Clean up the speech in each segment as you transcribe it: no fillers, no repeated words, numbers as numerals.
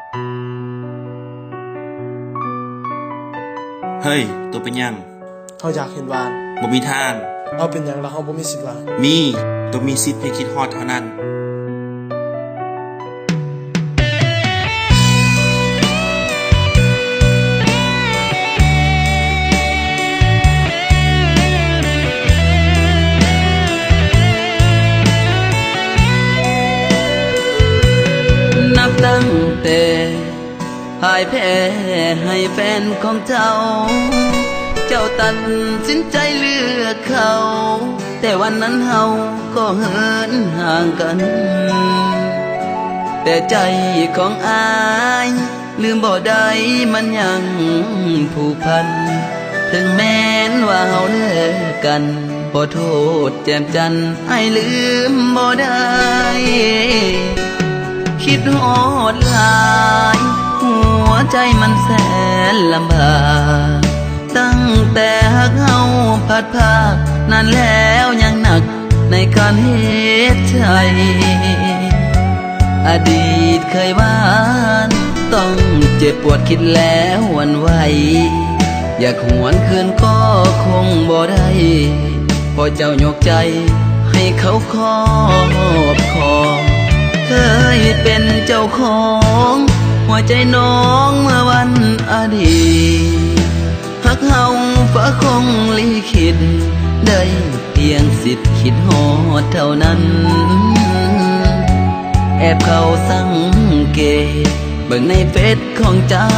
เฮ้ยตัวเป็นยังเขาอยากเห็นหวานบ่มีทางเอาเป็นอย่างแล้วเขาบ่มีสิทธิ์ว่ามีตัวมีสิทธิ์ให้คิดฮอดเท่านั้นนับตั้งแต่พ่ายแพ้ให้แฟนของเจ้าเจ้าตัดสินใจเลือกเขาแต่วันนั้นเฮาก็เหินห่างกันแต่ใจของอายลืมบ่ได้มันยังผูกพันถึงแม้นว่าเฮาเลิกกันขอโทษแจ่มจันทร์ให้ลืมบ่ได้คิดฮอดหลายหัวใจมันแสนลำบากตั้งแต่หักเฮาพัดพานานแล้วยังหนักในการเหตุใจอดีตเคยหวานต้องเจ็บปวดคิดแล้วหวั่นไหวอยากหวนคืนก็คงบ่ได้พอเจ้ายกใจให้เขาครอบครองเคยเป็นเจ้าของหัวใจน้องเมื่อวันอดีตหักเฮาฟ้าคงลิขิตได้เพียงสิทธิ์คิดฮอดเท่านั้นแอบเข้าสังเกตเบิ่งในเฟซของเจ้า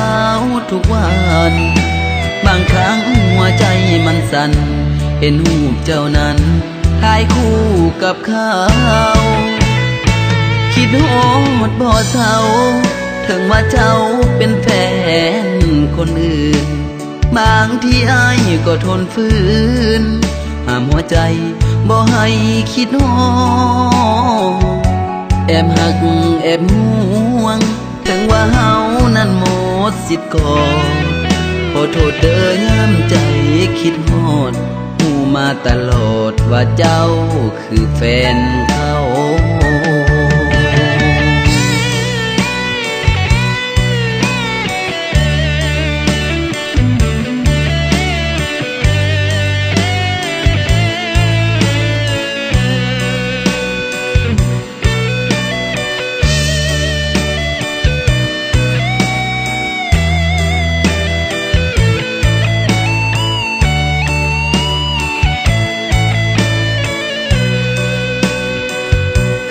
ทุกวันบางครั้งหัวใจมันสั่นเห็นรูปเจ้านั้นถ่ายคู่กับเขาคิดฮอดบ่เศร้าถึงว่าเจ้าเป็นแฟนคนอื่นบางทีอ้ายก็ทนฝืนห้ามหัวใจบ่ให้คิดฮอดแอบหักแอบห่วงถึงว่าเฮานั้นหมดสิทธิ์ก่อนขอโทษเด้อยามใจคิดฮอดหูมาตลอดว่าเจ้าคือแฟนเขา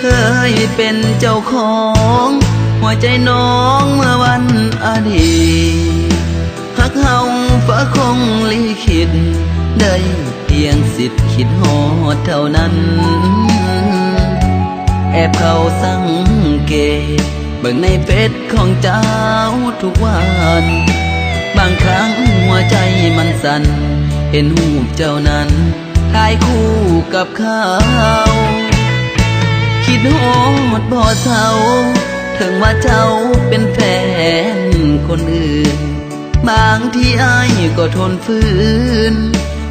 เคยเป็นเจ้าของหัวใจน้องเมื่อวันอดีตหักเฮาฟ้าคงลิขิตได้เพียงสิทธิ์คิดฮอดเท่านั้นแอบเข้าสังเกตเบิ่งในเฟซของเจ้าทุกวันบางครั้งหัวใจมันสั่นเห็นรูปเจ้านั้นถ่ายคู่กับเขาคิดฮอดบ่เศร้าถึงว่าเจ้าเป็นแฟนคนอื่นบางทีอ้ายก็ทนฝืน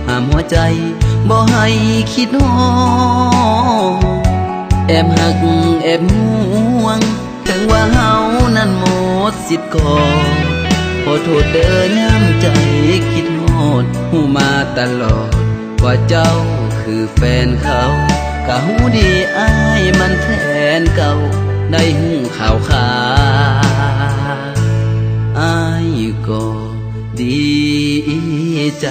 ห้ามหัวใจบ่ให้คิดฮอดแอบหักแอบห่วงถึงว่าเฮานั้นหมดสิทธิ์ก่อนขอโทษเด้อยามใจคิดฮอดหูมาตลอดว่าเจ้าคือแฟนเขากะหูดีอ้ายมันแฟนเก่าได้หูข่าวอ้ายก็ดีใจ